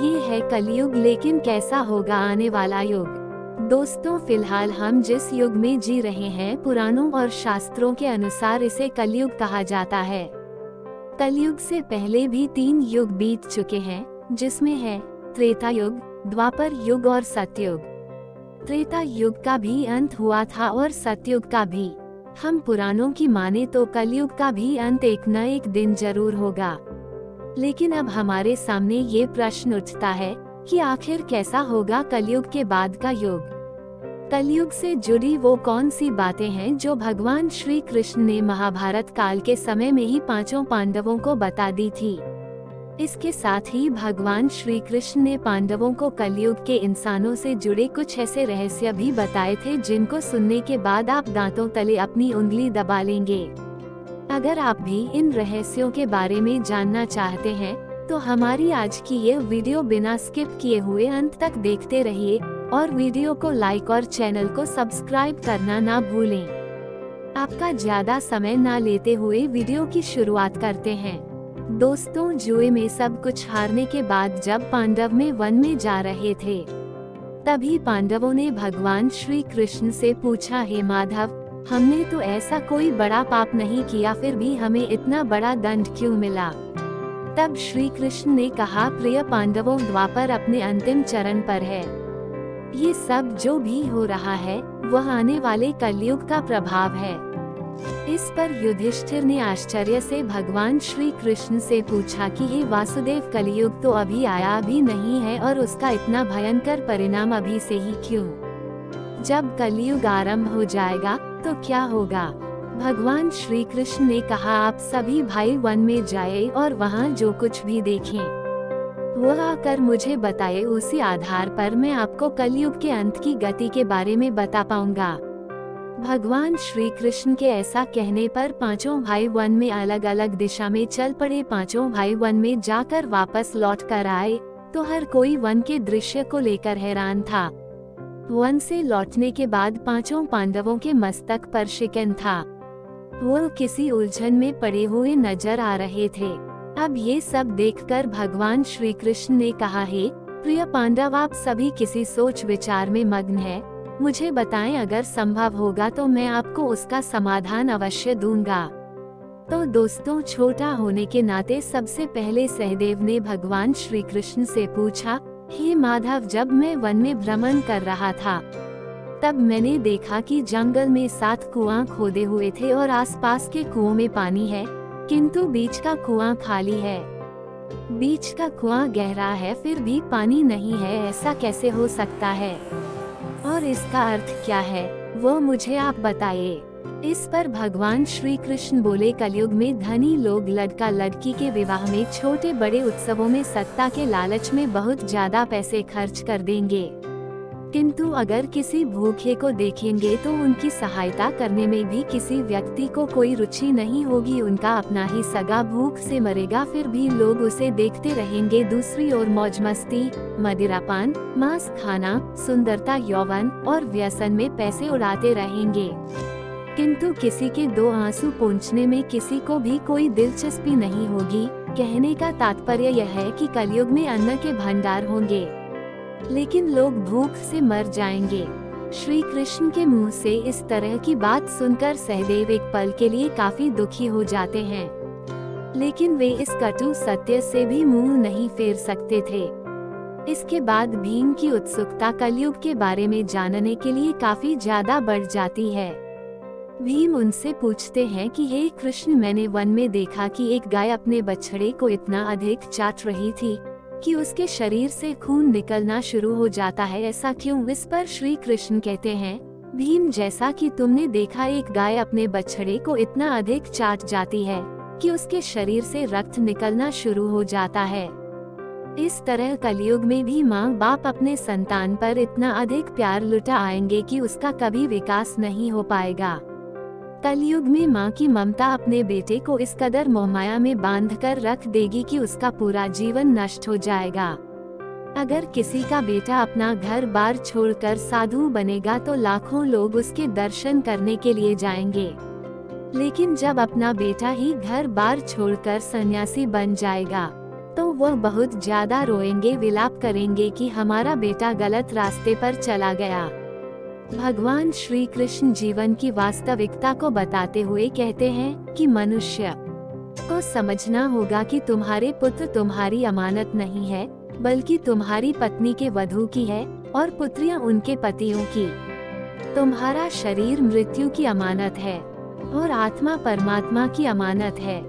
ये है कलयुग, लेकिन कैसा होगा आने वाला युग। दोस्तों, फिलहाल हम जिस युग में जी रहे हैं, पुराणों और शास्त्रों के अनुसार इसे कलयुग कहा जाता है। कलयुग से पहले भी 3 युग बीत चुके हैं, जिसमें है त्रेता युग, द्वापर युग और सतयुग। त्रेता युग का भी अंत हुआ था और सतयुग का भी। हम पुराणों की माने तो कलयुग का भी अंत एक न एक दिन जरूर होगा। लेकिन अब हमारे सामने ये प्रश्न उठता है कि आखिर कैसा होगा कलयुग के बाद का युग। कलयुग से जुड़ी वो कौन सी बातें हैं जो भगवान श्री कृष्ण ने महाभारत काल के समय में ही 5 पांडवों को बता दी थी। इसके साथ ही भगवान श्री कृष्ण ने पांडवों को कलयुग के इंसानों से जुड़े कुछ ऐसे रहस्य भी बताए थे जिनको सुनने के बाद आप दांतों तले अपनी उंगली दबा लेंगे। अगर आप भी इन रहस्यों के बारे में जानना चाहते हैं तो हमारी आज की ये वीडियो बिना स्किप किए हुए अंत तक देखते रहिए और वीडियो को लाइक और चैनल को सब्सक्राइब करना ना भूलें। आपका ज्यादा समय ना लेते हुए वीडियो की शुरुआत करते हैं। दोस्तों, जुए में सब कुछ हारने के बाद जब पांडव में वन में जा रहे थे, तभी पांडवों ने भगवान श्री कृष्ण से पूछा, हे माधव, हमने तो ऐसा कोई बड़ा पाप नहीं किया, फिर भी हमें इतना बड़ा दंड क्यों मिला। तब श्री कृष्ण ने कहा, प्रिय पांडवों, द्वापर अपने अंतिम चरण पर है। ये सब जो भी हो रहा है वह आने वाले कलयुग का प्रभाव है। इस पर युधिष्ठिर ने आश्चर्य से भगवान श्री कृष्ण से पूछा कि हे वासुदेव, कलयुग तो अभी आया भी नहीं है और उसका इतना भयंकर परिणाम अभी से ही क्यों? जब कलयुग आरंभ हो जाएगा तो क्या होगा? भगवान श्री कृष्ण ने कहा, आप सभी भाई वन में जाए और वहाँ जो कुछ भी देखें वह आकर मुझे बताए। उसी आधार पर मैं आपको कलयुग के अंत की गति के बारे में बता पाऊंगा। भगवान श्री कृष्ण के ऐसा कहने पर 5 भाई वन में अलग अलग दिशा में चल पड़े। 5 भाई वन में जाकर वापस लौट कर आए तो हर कोई वन के दृश्य को लेकर हैरान था। वन से लौटने के बाद 5 पांडवों के मस्तक पर शिकन था। वो किसी उलझन में पड़े हुए नजर आ रहे थे। अब ये सब देखकर भगवान श्री कृष्ण ने कहा, हे प्रिय पांडव, आप सभी किसी सोच विचार में मग्न हैं। मुझे बताएं, अगर संभव होगा तो मैं आपको उसका समाधान अवश्य दूंगा। तो दोस्तों, छोटा होने के नाते सबसे पहले सहदेव ने भगवान श्री कृष्ण से पूछा, हे माधव, जब मैं वन में भ्रमण कर रहा था तब मैंने देखा कि जंगल में 7 कुआं खोदे हुए थे और आसपास के कुओं में पानी है, किंतु बीच का कुआं खाली है। बीच का कुआं गहरा है फिर भी पानी नहीं है, ऐसा कैसे हो सकता है और इसका अर्थ क्या है, वो मुझे आप बताइए। इस पर भगवान श्री कृष्ण बोले, कलयुग में धनी लोग लड़का लड़की के विवाह में, छोटे बड़े उत्सवों में, सत्ता के लालच में बहुत ज्यादा पैसे खर्च कर देंगे, किंतु अगर किसी भूखे को देखेंगे तो उनकी सहायता करने में भी किसी व्यक्ति को कोई रुचि नहीं होगी। उनका अपना ही सगा भूख से मरेगा, फिर भी लोग उसे देखते रहेंगे। दूसरी ओर मौज मस्ती, मदिरापान, मांस खाना, सुंदरता, यौवन और व्यसन में पैसे उड़ाते रहेंगे, किंतु किसी के 2 आंसू पोंछने में किसी को भी कोई दिलचस्पी नहीं होगी। कहने का तात्पर्य यह है कि कलयुग में अन्न के भंडार होंगे लेकिन लोग भूख से मर जाएंगे। श्री कृष्ण के मुंह से इस तरह की बात सुनकर सहदेव एक पल के लिए काफी दुखी हो जाते हैं, लेकिन वे इस कटु सत्य से भी मुंह नहीं फेर सकते थे। इसके बाद भीम की उत्सुकता कलयुग के बारे में जानने के लिए काफी ज्यादा बढ़ जाती है। भीम उनसे पूछते हैं कि हे कृष्ण, मैंने वन में देखा कि एक गाय अपने बछड़े को इतना अधिक चाट रही थी कि उसके शरीर से खून निकलना शुरू हो जाता है, ऐसा क्यों? इस पर श्री कृष्ण कहते हैं, भीम, जैसा कि तुमने देखा, एक गाय अपने बछड़े को इतना अधिक चाट जाती है कि उसके शरीर से रक्त निकलना शुरू हो जाता है। इस तरह कलयुग में भी माँ बाप अपने संतान पर इतना अधिक प्यार लुटा आएंगे कि उसका कभी विकास नहीं हो पाएगा। कलयुग में माँ की ममता अपने बेटे को इस कदर मोहमाया में बांधकर रख देगी कि उसका पूरा जीवन नष्ट हो जाएगा। अगर किसी का बेटा अपना घर बार छोड़कर साधु बनेगा तो लाखों लोग उसके दर्शन करने के लिए जाएंगे, लेकिन जब अपना बेटा ही घर बार छोड़कर सन्यासी बन जाएगा तो वह बहुत ज्यादा रोएंगे, विलाप करेंगे कि हमारा बेटा गलत रास्ते पर चला गया। भगवान श्री कृष्ण जीवन की वास्तविकता को बताते हुए कहते हैं कि मनुष्य को समझना होगा कि तुम्हारे पुत्र तुम्हारी अमानत नहीं है, बल्कि तुम्हारी पत्नी के वधू की है और पुत्रियां उनके पतियों की। तुम्हारा शरीर मृत्यु की अमानत है और आत्मा परमात्मा की अमानत है।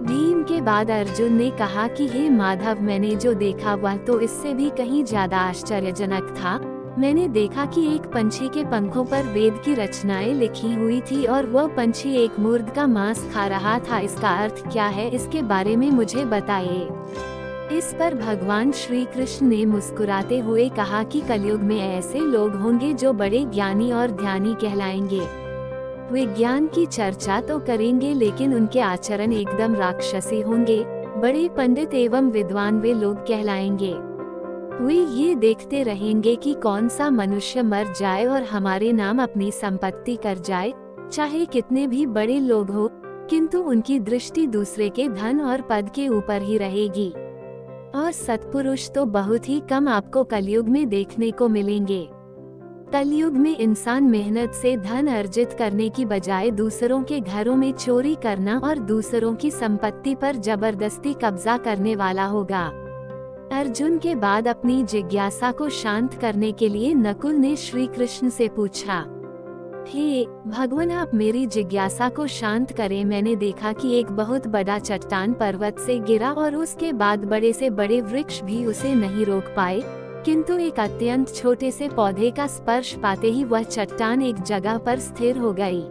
भीम के बाद अर्जुन ने कहा कि हे माधव, मैंने जो देखा वह तो इससे भी कहीं ज्यादा आश्चर्यजनक था। मैंने देखा कि एक पंछी के पंखों पर वेद की रचनाएं लिखी हुई थी और वह पंछी एक मुर्ग का मांस खा रहा था। इसका अर्थ क्या है, इसके बारे में मुझे बताइए। इस पर भगवान श्री कृष्ण ने मुस्कुराते हुए कहा कि कलयुग में ऐसे लोग होंगे जो बड़े ज्ञानी और ध्यानी कहलाएंगे। वे ज्ञान की चर्चा तो करेंगे लेकिन उनके आचरण एकदम राक्षसी होंगे। बड़े पंडित एवं विद्वान वे लोग कहलाएंगे। वे ये देखते रहेंगे कि कौन सा मनुष्य मर जाए और हमारे नाम अपनी संपत्ति कर जाए, चाहे कितने भी बड़े लोग हो, किंतु उनकी दृष्टि दूसरे के धन और पद के ऊपर ही रहेगी। और सत्पुरुष तो बहुत ही कम आपको कलयुग में देखने को मिलेंगे। कलयुग में इंसान मेहनत से धन अर्जित करने की बजाय दूसरों के घरों में चोरी करना और दूसरों की संपत्ति पर जबरदस्ती कब्जा करने वाला होगा। अर्जुन के बाद अपनी जिज्ञासा को शांत करने के लिए नकुल ने श्री कृष्ण से पूछा, हे भगवान, आप मेरी जिज्ञासा को शांत करें। मैंने देखा कि एक बहुत बड़ा चट्टान पर्वत से गिरा और उसके बाद बड़े से बड़े वृक्ष भी उसे नहीं रोक पाए, किंतु एक अत्यंत छोटे से पौधे का स्पर्श पाते ही वह चट्टान एक जगह पर स्थिर हो गई।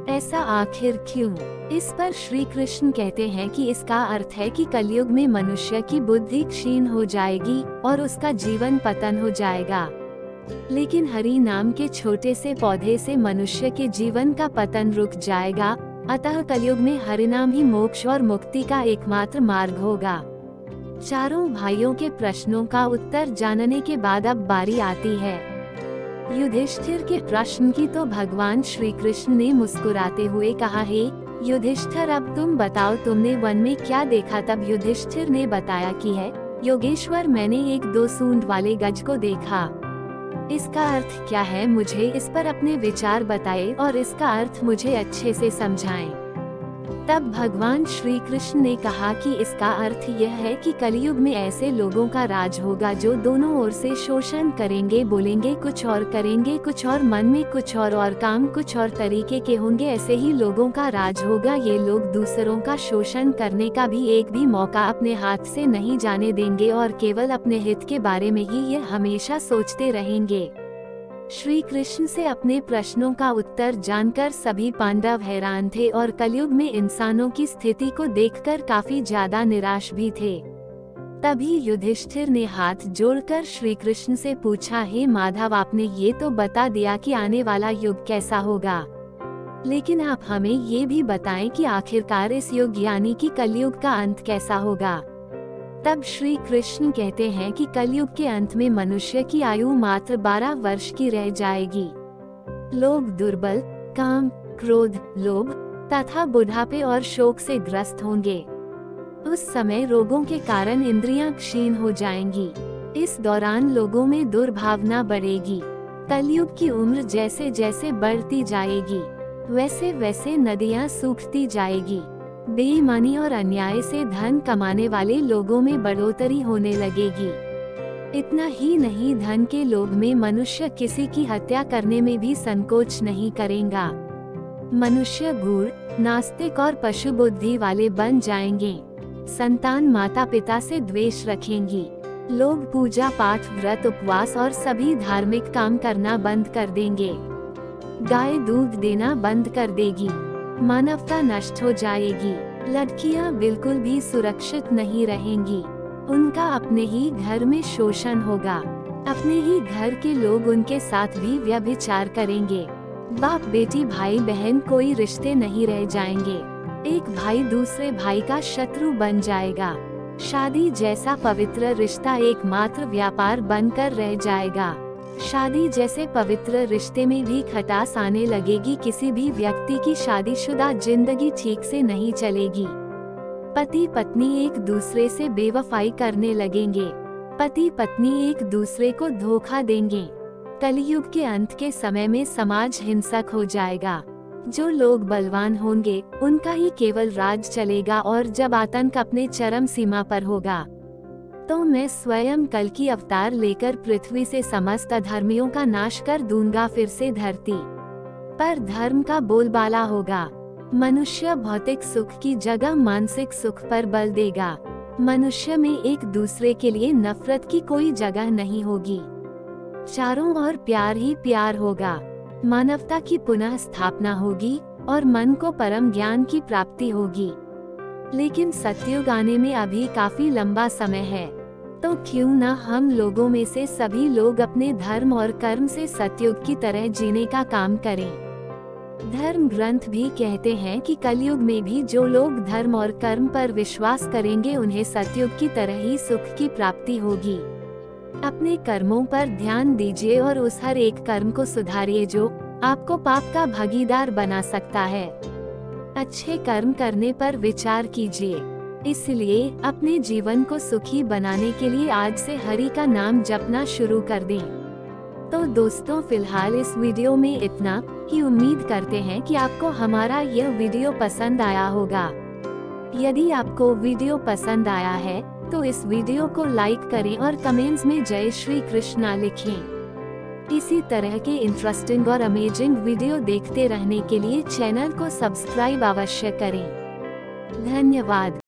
ऐसा आखिर क्यों? इस पर श्री कृष्ण कहते हैं कि इसका अर्थ है कि कलयुग में मनुष्य की बुद्धि क्षीण हो जाएगी और उसका जीवन पतन हो जाएगा। लेकिन हरि नाम के छोटे से पौधे से मनुष्य के जीवन का पतन रुक जाएगा। अतः कलयुग में हरि नाम ही मोक्ष और मुक्ति का एकमात्र मार्ग होगा। चारों भाइयों के प्रश्नों का उत्तर जानने के बाद अब बारी आती है युधिष्ठिर के प्रश्न की। तो भगवान श्री कृष्ण ने मुस्कुराते हुए कहा, हे युधिष्ठिर, अब तुम बताओ, तुमने वन में क्या देखा? तब युधिष्ठिर ने बताया कि है योगेश्वर, मैंने एक 2 सूंड वाले गज को देखा। इसका अर्थ क्या है, मुझे इस पर अपने विचार बताएं और इसका अर्थ मुझे अच्छे से समझाएं। तब भगवान श्री कृष्ण ने कहा कि इसका अर्थ यह है कि कलयुग में ऐसे लोगों का राज होगा जो दोनों ओर से शोषण करेंगे, बोलेंगे कुछ और करेंगे कुछ और, मन में कुछ और काम कुछ और तरीके के होंगे। ऐसे ही लोगों का राज होगा। ये लोग दूसरों का शोषण करने का भी एक भी मौका अपने हाथ से नहीं जाने देंगे और केवल अपने हित के बारे में ही ये हमेशा सोचते रहेंगे। श्री कृष्ण से अपने प्रश्नों का उत्तर जानकर सभी पांडव हैरान थे और कलयुग में इंसानों की स्थिति को देखकर काफी ज्यादा निराश भी थे। तभी युधिष्ठिर ने हाथ जोड़कर श्री कृष्ण से पूछा, हे माधव, आपने ये तो बता दिया कि आने वाला युग कैसा होगा, लेकिन आप हमें ये भी बताएं कि आखिरकार इस युग यानी कि कलयुग का अंत कैसा होगा। तब श्री कृष्ण कहते हैं कि कलयुग के अंत में मनुष्य की आयु मात्र 12 वर्ष की रह जाएगी। लोग दुर्बल, काम, क्रोध, लोभ तथा बुढ़ापे और शोक से ग्रस्त होंगे। उस समय रोगों के कारण इंद्रियां क्षीण हो जाएंगी। इस दौरान लोगों में दुर्भावना बढ़ेगी। कलयुग की उम्र जैसे जैसे बढ़ती जाएगी वैसे वैसे नदियां सूखती जाएगी। बेईमानी और अन्याय से धन कमाने वाले लोगों में बढ़ोतरी होने लगेगी। इतना ही नहीं, धन के लोभ में मनुष्य किसी की हत्या करने में भी संकोच नहीं करेगा। मनुष्य गूढ़, नास्तिक और पशु बुद्धि वाले बन जाएंगे। संतान माता पिता से द्वेष रखेंगी। लोग पूजा पाठ, व्रत, उपवास और सभी धार्मिक काम करना बंद कर देंगे। गाय दूध देना बंद कर देगी। मानवता नष्ट हो जाएगी। लड़कियां बिल्कुल भी सुरक्षित नहीं रहेंगी। उनका अपने ही घर में शोषण होगा। अपने ही घर के लोग उनके साथ भी व्यभिचार करेंगे। बाप बेटी, भाई बहन, कोई रिश्ते नहीं रह जाएंगे। एक भाई दूसरे भाई का शत्रु बन जाएगा। शादी जैसा पवित्र रिश्ता एकमात्र व्यापार बनकर रह जाएगा। शादी जैसे पवित्र रिश्ते में भी खटास आने लगेगी। किसी भी व्यक्ति की शादीशुदा जिंदगी ठीक से नहीं चलेगी। पति पत्नी एक दूसरे से बेवफाई करने लगेंगे। पति पत्नी एक दूसरे को धोखा देंगे। कलयुग के अंत के समय में समाज हिंसक हो जाएगा। जो लोग बलवान होंगे उनका ही केवल राज चलेगा, और जब आतंक अपने चरम सीमा पर होगा तो मैं स्वयं कल की अवतार लेकर पृथ्वी से समस्त अधर्मियों का नाश कर दूंगा। फिर से धरती पर धर्म का बोलबाला होगा। मनुष्य भौतिक सुख की जगह मानसिक सुख पर बल देगा। मनुष्य में एक दूसरे के लिए नफरत की कोई जगह नहीं होगी। चारों ओर प्यार ही प्यार होगा। मानवता की पुनः स्थापना होगी और मन को परम ज्ञान की प्राप्ति होगी। लेकिन सतयुग आने में अभी काफी लंबा समय है, तो क्यों न हम लोगों में से सभी लोग अपने धर्म और कर्म से सतयुग की तरह जीने का काम करें। धर्म ग्रंथ भी कहते हैं कि कलयुग में भी जो लोग धर्म और कर्म पर विश्वास करेंगे उन्हें सतयुग की तरह ही सुख की प्राप्ति होगी। अपने कर्मों पर ध्यान दीजिए और उस हर एक कर्म को सुधारिए जो आपको पाप का भागीदार बना सकता है। अच्छे कर्म करने पर विचार कीजिए। इसलिए अपने जीवन को सुखी बनाने के लिए आज से हरि का नाम जपना शुरू कर दें। तो दोस्तों, फिलहाल इस वीडियो में इतना ही। उम्मीद करते हैं कि आपको हमारा यह वीडियो पसंद आया होगा। यदि आपको वीडियो पसंद आया है तो इस वीडियो को लाइक करें और कमेंट्स में जय श्री कृष्णा लिखें। इसी तरह के इंटरेस्टिंग और अमेजिंग वीडियो देखते रहने के लिए चैनल को सब्सक्राइब अवश्य करें। धन्यवाद।